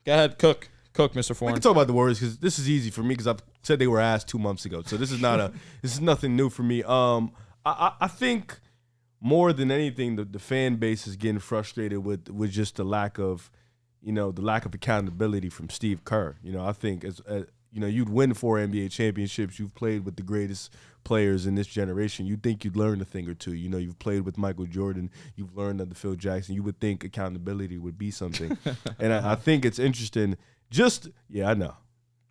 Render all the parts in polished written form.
Go ahead, cook, Mr. We Foreign. can talk about the Warriors because this is easy for me because I've said they were asked 2 months ago. So this is nothing new for me. I think more than anything, the fan base is getting frustrated with just the lack of accountability from Steve Kerr. I think you'd win 4 NBA championships. You've played with the greatest players in this generation. You'd think you'd learn a thing or two. You've played with Michael Jordan. You've learned under Phil Jackson. You would think accountability would be something. And I think it's interesting. I know.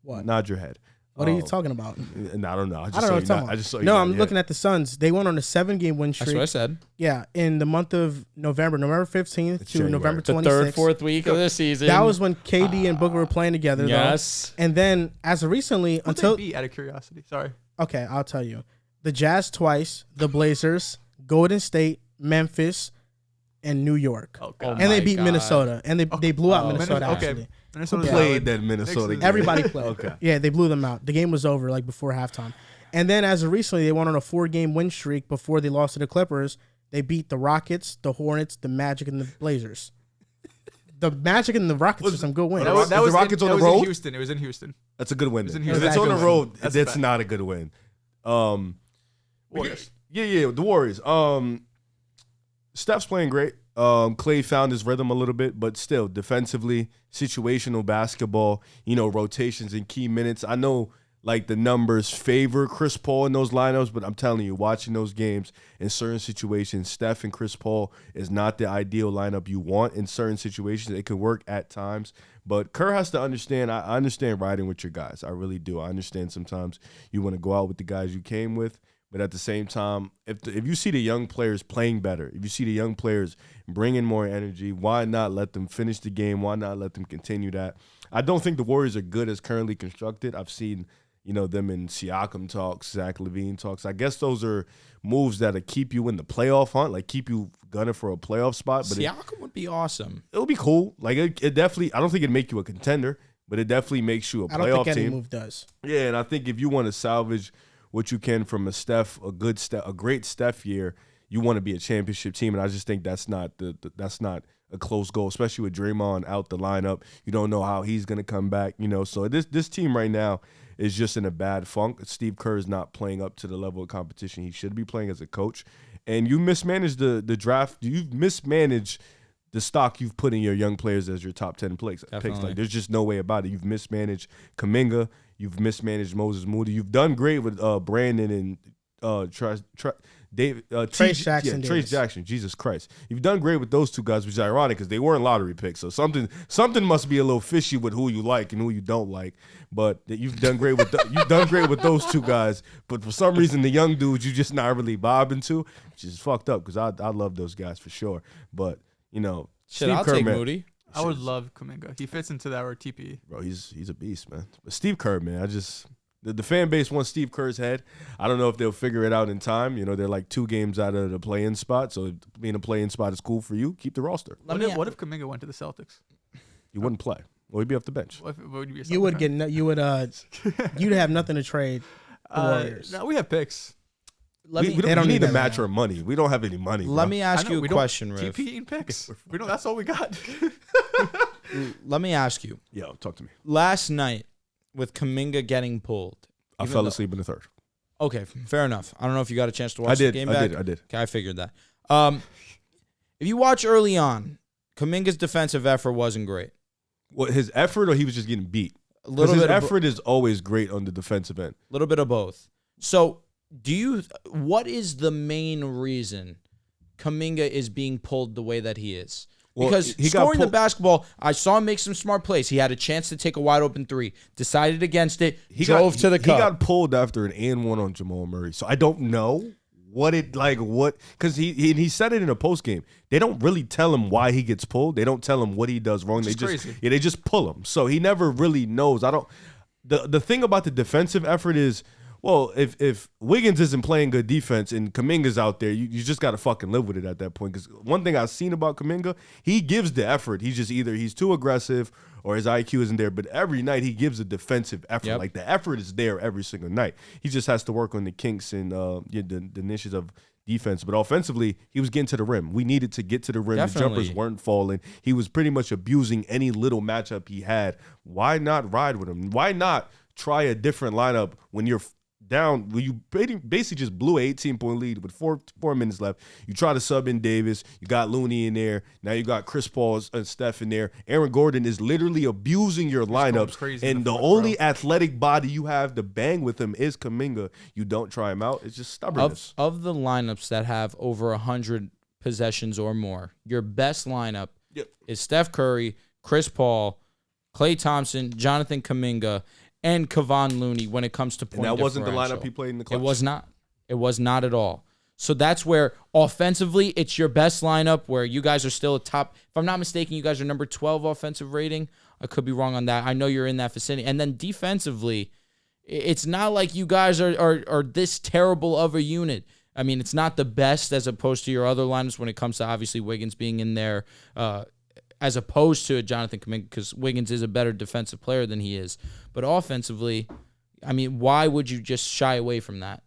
What? Nod your head. What are you talking about? And I don't know. I don't know what you're talking about. No, I'm looking at the Suns. They went on a 7-game win streak. That's what I said. Yeah, in the month of November 15th to January. November 26th. The third, fourth week of the season. That was when KD and Booker were playing together. Yes. Though. And then, as of recently, Who'd they beat, out of curiosity? Sorry. Okay, I'll tell you. The Jazz twice, the Blazers, Golden State, Memphis, and New York. Oh, God. And they beat Minnesota. And they blew out Minnesota, actually. Minnesota played that Minnesota game. Everybody played. Okay. Yeah, they blew them out. The game was over before halftime. And then as of recently, they went on a 4-game win streak before they lost to the Clippers. They beat the Rockets, the Hornets, the Magic, and the Blazers. The Magic and the Rockets are some good wins. That was the Rockets on the road? It was in Houston. That's a good win. It was in If Houston. it's on the road, That's that's bad. not a good win. Warriors. Yeah, the Warriors. Steph's playing great. Clay found his rhythm a little bit, but still defensively, situational basketball, rotations in key minutes. I know like the numbers favor Chris Paul in those lineups, but I'm telling you, watching those games in certain situations, Steph and Chris Paul is not the ideal lineup you want in certain situations. It could work at times, but Kerr has to understand. I understand riding with your guys. I really do. I understand sometimes you want to go out with the guys you came with. But at the same time, if you see the young players playing better, if you see the young players bringing more energy, why not let them finish the game? Why not let them continue that? I don't think the Warriors are good as currently constructed. I've seen, them in Siakam talks, Zach LaVine talks. I guess those are moves that'll keep you in the playoff hunt, like keep you gunning for a playoff spot. But Siakam would be awesome. It would be cool. Like it definitely. I don't think it'd make you a contender, but it definitely makes you a playoff team. I don't think any move does. Yeah, and I think if you want to salvage what you can from a great Steph year, you want to be a championship team, and I just think that's not a close goal, especially with Draymond out the lineup. You don't know how he's going to come back, So this team right now is just in a bad funk. Steve Kerr is not playing up to the level of competition he should be playing as a coach, and you mismanaged the draft. You've mismanaged the stock you've put in your young players as your top 10 picks. Like, there's just no way about it. You've mismanaged Kaminga. You've mismanaged Moses Moody. You've done great with Brandon and Trace Jackson. Trace Jackson. Jesus Christ. You've done great with those two guys, which is ironic because they weren't lottery picks. So something must be a little fishy with who you like and who you don't like. But you've done great with those two guys. But for some reason, the young dudes you just not really vibing to, which is fucked up because I love those guys for sure. But I'll take Moody. I would love Kuminga. He fits into our TPE. Bro, he's a beast, man. But Steve Kerr, man, the fan base wants Steve Kerr's head. I don't know if they'll figure it out in time. They're like 2 games out of the play-in spot. So if being a play-in spot is cool for you, keep the roster. What if Kaminga went to the Celtics? You wouldn't play. Or he'd be off the bench. You'd have nothing to trade the Warriors. No, we have picks. We don't need to match our money. We don't have any money. Let me ask you a question, Riv. TPE and picks. That's all we got. Let me ask you. Yo, talk to me. Last night, with Kaminga getting pulled, I fell asleep in the third. Okay, fair enough. I don't know if you got a chance to watch the game back. I did. Okay, I figured that. If you watch early on, Kaminga's defensive effort wasn't great. What, his effort, or he was just getting beat? His effort is always great on the defensive end. A little bit of both. So, what is the main reason Kaminga is being pulled the way that he is? Because scoring the basketball, I saw him make some smart plays. He had a chance to take a wide open 3, decided against it, drove to the cup. He got pulled after an and 1 on Jamal Murray. So I don't know because he said it in a post game. They don't really tell him why he gets pulled. They don't tell him what he does wrong. They just pull him. So he never really knows. The thing about the defensive effort is, well, if Wiggins isn't playing good defense and Kaminga's out there, you just got to fucking live with it at that point. Because one thing I've seen about Kaminga, he gives the effort. He's just either he's too aggressive or his IQ isn't there. But every night he gives a defensive effort. Yep. Like the effort is there every single night. He just has to work on the kinks and the niches of defense. But offensively, he was getting to the rim. We needed to get to the rim. Definitely. The jumpers weren't falling. He was pretty much abusing any little matchup he had. Why not ride with him? Why not try a different lineup when you're down, when you basically just blew an 18-point lead with four minutes left? You try to sub in Davis. You got Looney in there. Now you got Chris Paul and Steph in there. Aaron Gordon is literally abusing your lineups. And the only athletic body you have to bang with him is Kuminga. You don't try him out. It's just stubbornness. Of the lineups that have over 100 possessions or more, your best lineup is Steph Curry, Chris Paul, Klay Thompson, Jonathan Kuminga, and Kevon Looney when it comes to point differential. And that wasn't the lineup he played in the clutch? It was not. It was not at all. So that's where offensively it's your best lineup where you guys are still a top. If I'm not mistaken, you guys are number 12 offensive rating. I could be wrong on that. I know you're in that vicinity. And then defensively, it's not like you guys are this terrible of a unit. I mean, it's not the best as opposed to your other lineups when it comes to obviously Wiggins being in there as opposed to Jonathan Kuminga, because Wiggins is a better defensive player than he is. But offensively, I mean, why would you just shy away from that?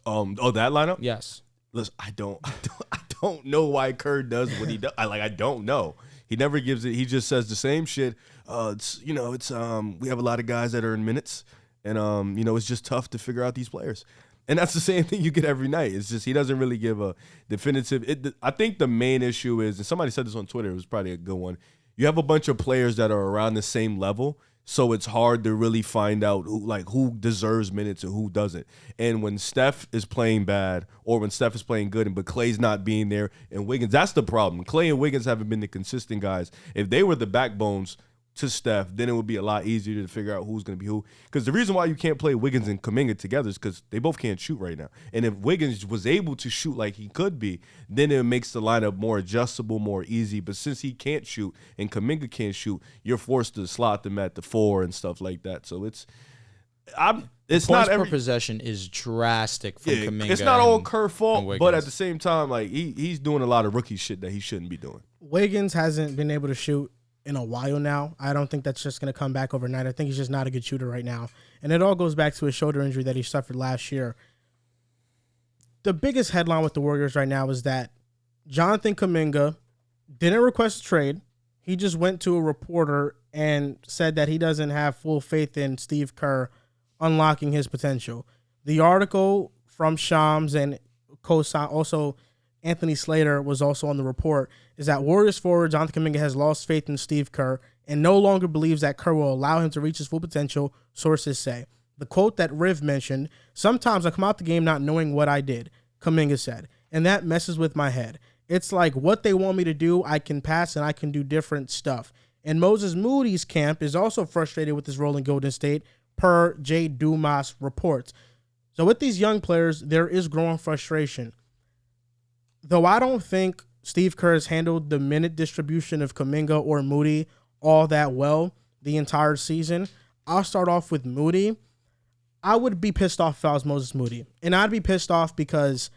That lineup? Yes. Listen, I don't know why Kerr does what he does. I don't know. He never gives it. He just says the same shit. We have a lot of guys that are in minutes, and it's just tough to figure out these players. And that's the same thing you get every night. It's just he doesn't really give a definitive. I think the main issue is, and somebody said this on Twitter, it was probably a good one. You have a bunch of players that are around the same level, so it's hard to really find out who deserves minutes and who doesn't. And when Steph is playing bad, or when Steph is playing good, but Klay's not being there, and Wiggins, that's the problem. Klay and Wiggins haven't been the consistent guys. If they were the backbones to Steph, then it would be a lot easier to figure out who's going to be who. Because the reason why you can't play Wiggins and Kuminga together is because they both can't shoot right now. And if Wiggins was able to shoot like he could be, then it makes the lineup more adjustable, more easy. But since he can't shoot and Kuminga can't shoot, you're forced to slot them at the 4 and stuff like that. So it's points not per possession is drastic from Kaminga. It's not all Kerr fault, but at the same time, he's doing a lot of rookie shit that he shouldn't be doing. Wiggins hasn't been able to shoot in a while now. I don't think that's just going to come back overnight. I think he's just not a good shooter right now. And it all goes back to his shoulder injury that he suffered last year. The biggest headline with the Warriors right now is that Jonathan Kuminga didn't request a trade. He just went to a reporter and said that he doesn't have full faith in Steve Kerr unlocking his potential. The article from Shams and also Anthony Slater was also on the report, is that Warriors forward Jonathan Kaminga has lost faith in Steve Kerr and no longer believes that Kerr will allow him to reach his full potential, sources say. The quote that Riv mentioned, "Sometimes I come out the game not knowing what I did," Kaminga said, "and that messes with my head. It's like what they want me to do, I can pass and I can do different stuff." And Moses Moody's camp is also frustrated with his role in Golden State, per Jay Dumas reports. So with these young players, there is growing frustration. Though I don't think Steve Kerr has handled the minute distribution of Kuminga or Moody all that well the entire season, I'll start off with Moody. I would be pissed off if I was Moses Moody. And I'd be pissed off because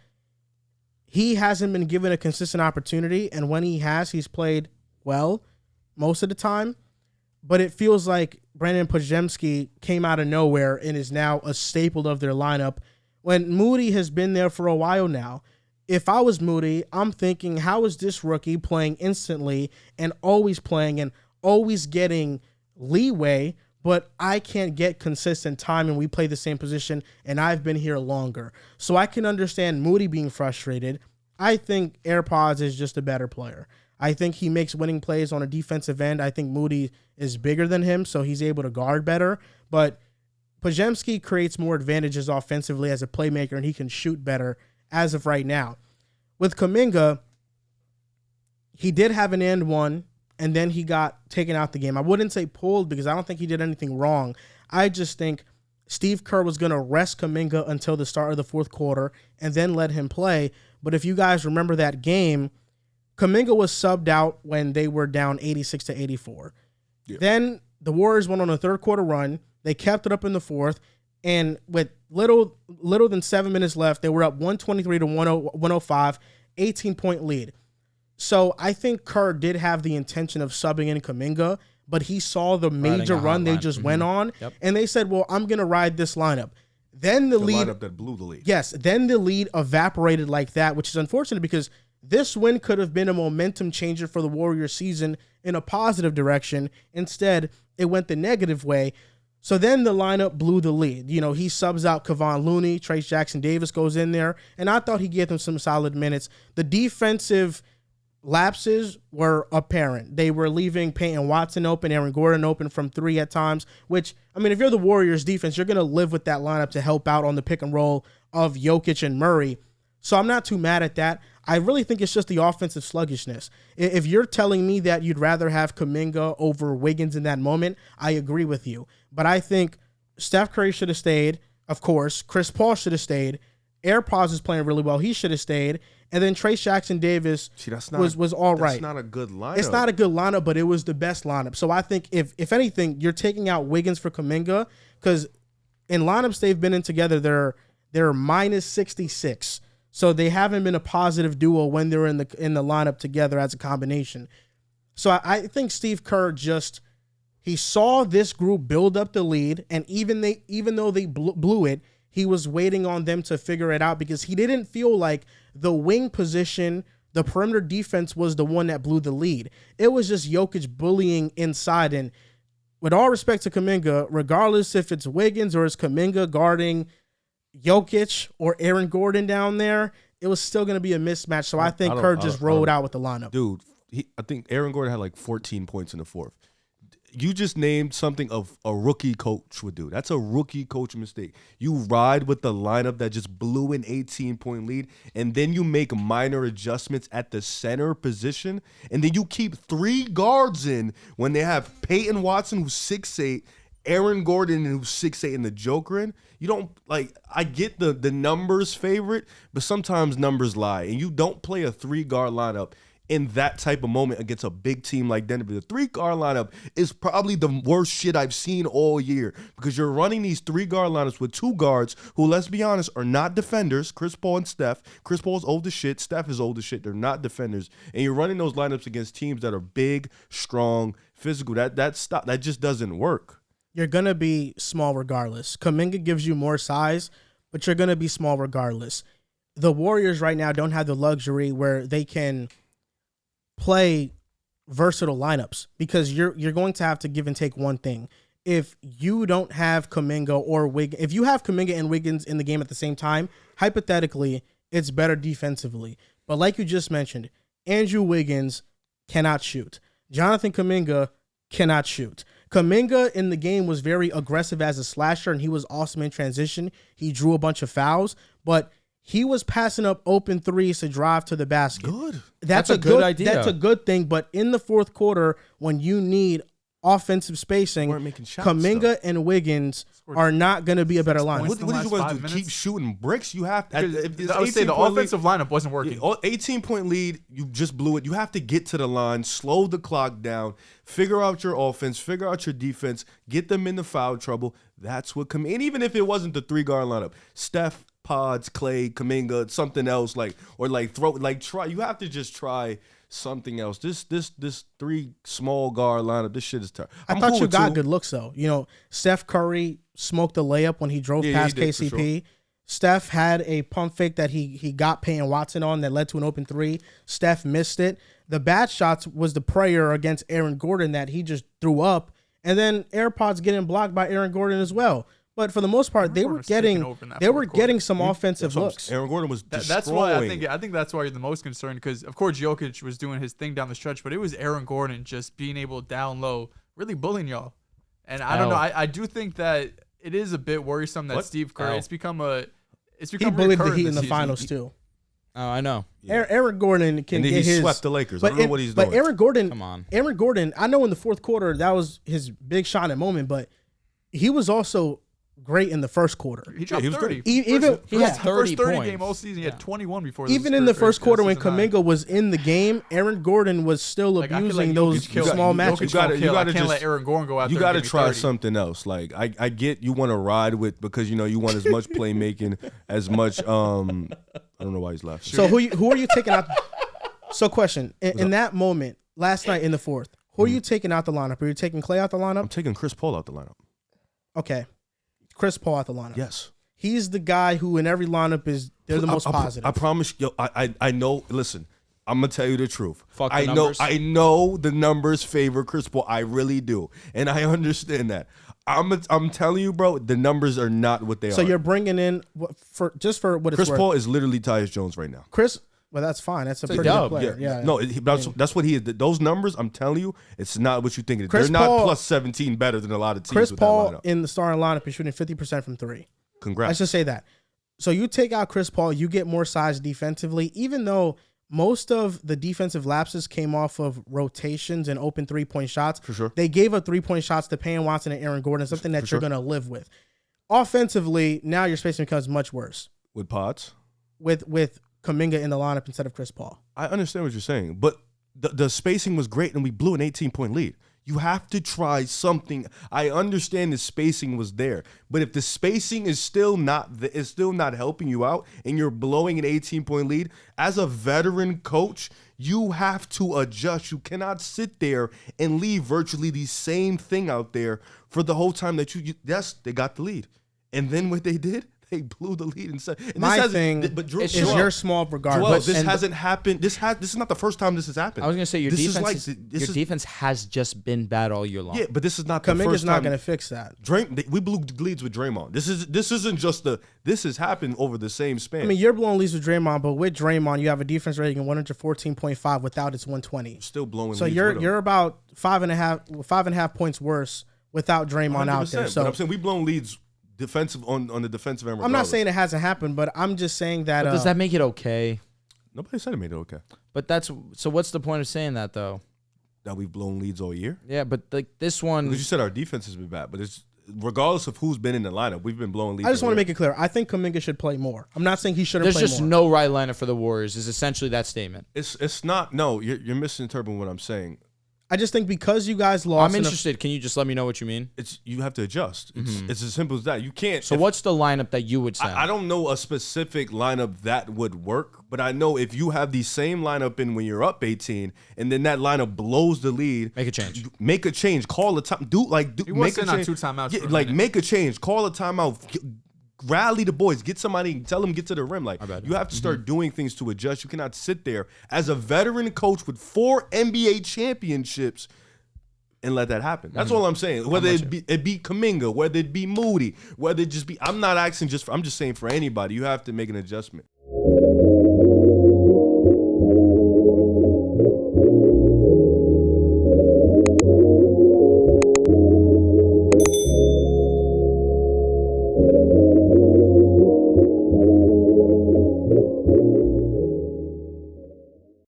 he hasn't been given a consistent opportunity, and when he has, he's played well most of the time. But it feels like Brandon Podziemski came out of nowhere and is now a staple of their lineup when Moody has been there for a while now. If I was Moody, I'm thinking, how is this rookie playing instantly and always playing and always getting leeway, but I can't get consistent time and we play the same position and I've been here longer. So I can understand Moody being frustrated. I think AirPods is just a better player. I think he makes winning plays on a defensive end. I think Moody is bigger than him, so he's able to guard better. But Podziemski creates more advantages offensively as a playmaker, and he can shoot better as of right now. With Kuminga, he did have an and one, and then he got taken out the game. I wouldn't say pulled because I don't think he did anything wrong. I just think Steve Kerr was going to rest Kuminga until the start of the fourth quarter and then let him play. But if you guys remember that game, Kuminga was subbed out when they were down 86-84. Yeah. Then the Warriors went on a third quarter run. They kept it up in the fourth. And with little than 7 minutes left, they were up 123-105, 18-point lead. So I think Kerr did have the intention of subbing in Kuminga, but he saw the major run they just went on, and they said, well, I'm going to ride this lineup. Then the lead lineup that blew the lead. Yes, then the lead evaporated like that, which is unfortunate because this win could have been a momentum changer for the Warriors season in a positive direction. Instead, it went the negative way. So then the lineup blew the lead. You know, he subs out Kevon Looney, Trayce Jackson-Davis goes in there, and I thought he gave them some solid minutes. The defensive lapses were apparent. They were leaving Peyton Watson open, Aaron Gordon open from three at times, which, I mean, if you're the Warriors defense, you're going to live with that lineup to help out on the pick and roll of Jokic and Murray. So I'm not too mad at that. I really think it's just the offensive sluggishness. If you're telling me that you'd rather have Kuminga over Wiggins in that moment, I agree with you. But I think Steph Curry should have stayed, of course. Chris Paul should have stayed. AirPods is playing really well. He should have stayed. And then Trayce Jackson-Davis was all right. That's not a good lineup. It's not a good lineup, but it was the best lineup. So I think if anything, you're taking out Wiggins for Kuminga because in lineups they've been in together, they're minus 66. So they haven't been a positive duo when they're in the lineup together as a combination. So I think Steve Kerr he saw this group build up the lead, and even though they blew it, he was waiting on them to figure it out because he didn't feel like the wing position, the perimeter defense was the one that blew the lead. It was just Jokic bullying inside. And with all respect to Kaminga, regardless if it's Wiggins or it's Kaminga guarding Jokic or Aaron Gordon down there, it was still going to be a mismatch. So I think Kerr just rolled out with the lineup. Dude, I think Aaron Gordon had like 14 points in the fourth. You just named something of a rookie coach would do. That's a rookie coach mistake. You ride with the lineup that just blew an 18-point lead, and then you make minor adjustments at the center position, and then you keep three guards in when they have Peyton Watson, who's 6'8", Aaron Gordon, who's 6'8", and the Joker in. You don't, like, I get the numbers favorite, but sometimes numbers lie, and you don't play a three-guard lineup in that type of moment against a big team like Denver. The three-guard lineup is probably the worst shit I've seen all year because you're running these three-guard lineups with two guards who, let's be honest, are not defenders, Chris Paul and Steph. Chris Paul's old as shit. Steph is old as shit. They're not defenders. And you're running those lineups against teams that are big, strong, physical. That just doesn't work. You're going to be small regardless. Kuminga gives you more size, but you're going to be small regardless. The Warriors right now don't have the luxury where they can play versatile lineups because you're going to have to give and take one thing. If you don't have Kuminga or Wiggins, if you have Kuminga and Wiggins in the game at the same time, hypothetically, it's better defensively. But like you just mentioned, Andrew Wiggins cannot shoot. Jonathan Kuminga cannot shoot. Kaminga in the game was very aggressive as a slasher, and he was awesome in transition. He drew a bunch of fouls, but he was passing up open threes to drive to the basket. Good. That's a good idea. That's a good thing. But in the fourth quarter, when you need offensive spacing, Kaminga and Wiggins are not going to be a better line. What did you want to do? Keep shooting bricks? You have to. I would say the offensive lineup wasn't working. 18-point lead, you just blew it. You have to get to the line, slow the clock down, figure out your offense, figure out your defense, get them into foul trouble. That's what and even if it wasn't the three-guard lineup, Steph, Pods, Clay, Kaminga, something else try. You have to just try something else. This three small guard lineup, this shit is terrible. I thought you got good looks though. You know, Steph Curry smoked the layup when he drove past KCP. Sure. Steph had a pump fake that he got Peyton Watson on that led to an open three. Steph missed it. The bad shots was the prayer against Aaron Gordon that he just threw up, and then AirPods getting blocked by Aaron Gordon as well. But for the most part, they were getting some offensive looks. Aaron Gordon was destroying. That's why I think that's why you're the most concerned because of course Jokic was doing his thing down the stretch, but it was Aaron Gordon just being able down low, really bullying y'all. And I don't know. I do think that it is a bit worrisome that Steve Kerr. It's become he bullied the Heat in the finals too. Oh, I know. Yeah. Aaron Gordon can get he swept the Lakers. I don't know what he's doing. But Aaron Gordon, come on. Aaron Gordon, I know in the fourth quarter that was his big shining moment, but he was also great in the first quarter. He dropped 30. First 30 points. Game all season. He had 21 before. Even in the first quarter when Kaminga was in the game, Aaron Gordon was still abusing those small matches. You got to can't let Aaron Gordon go out there. You got to try something else. Like I get you want to ride with because you want as much playmaking as much. I don't know why he's laughing. So who are you taking out? So question in that moment last night in the fourth, who are you taking out the lineup? Are you taking Clay out the lineup? I'm taking Chris Paul out the lineup. Okay. Chris Paul out the lineup. Yes. He's the guy who in every lineup they're the most positive. I promise you, I know. Listen, I'm gonna tell you the truth. Fuck the numbers. I know the numbers favor Chris Paul. I really do, and I understand that. I'm telling you, bro, the numbers are not what they are. So you're bringing in for what it's worth. Chris Paul is literally Tyus Jones right now. Well, that's fine. That's a pretty good player. Yeah. No, that's what he is. Those numbers, I'm telling you, it's not what you think it is. Chris They're not Paul, plus 17 better than a lot of teams. Chris with Paul that lineup. in the starting lineup is shooting 50% from three. Congrats. Let's just say that. So you take out Chris Paul, you get more size defensively, even though most of the defensive lapses came off of rotations and open 3-point shots. For sure. They gave up 3-point shots to Payne Watson and Aaron Gordon, something that you're going to live with. Offensively, now your spacing becomes much worse. With Potts? With Kaminga in the lineup instead of Chris Paul. I understand what you're saying, but the spacing was great and we blew an 18-point lead. You have to try something. I understand the spacing was there, but if the spacing is still not helping you out and you're blowing an 18-point lead, as a veteran coach, you have to adjust. You cannot sit there and leave virtually the same thing out there for the whole time that yes, they got the lead. And then what they did, they blew the lead and said, my thing is your small regard. Joel, this hasn't happened. This is not the first time this has happened. I was gonna say your defense has just been bad all year long. Yeah, but this is not the first time. Kaminga's not gonna fix that. We blew leads with Draymond. This isn't just this has happened over the same span. I mean, you're blowing leads with Draymond, but with Draymond, you have a defense rating of 114.5 without its 120. Still blowing. So leads you're about 5.5 points worse without Draymond out there. So but I'm saying we blown leads. Defensive on the defensive end. I'm not saying it hasn't happened, but I'm just saying that. But does that make it okay? Nobody said it made it okay. But so. What's the point of saying that though? That we've blown leads all year. Yeah, but this one. Because you said our defense has been bad, but it's regardless of who's been in the lineup, we've been blowing leads. I just want to make it clear. I think Kuminga should play more. I'm not saying he shouldn't. There's play just more. no right lineup for the Warriors. Is essentially that statement. It's not. No, you're misinterpreting what I'm saying. I just think because you guys lost. I'm interested. Can you just let me know what you mean? You have to adjust. It's as simple as that. You can't. So what's the lineup that you would say? I don't know a specific lineup that would work, but I know if you have the same lineup in when you're up 18, and then that lineup blows the lead, make a change. Make a change. Call a time. Make a change. 2 timeouts. Yeah, make a change. Call a timeout. Rally the boys. Get somebody. Tell them get to the rim. You have to start doing things to adjust. You cannot sit there as a veteran coach with 4 NBA championships and let that happen. That's all I'm saying. Whether it be Kaminga, whether it be Moody, whether it just be. I'm not asking I'm just saying for anybody. You have to make an adjustment.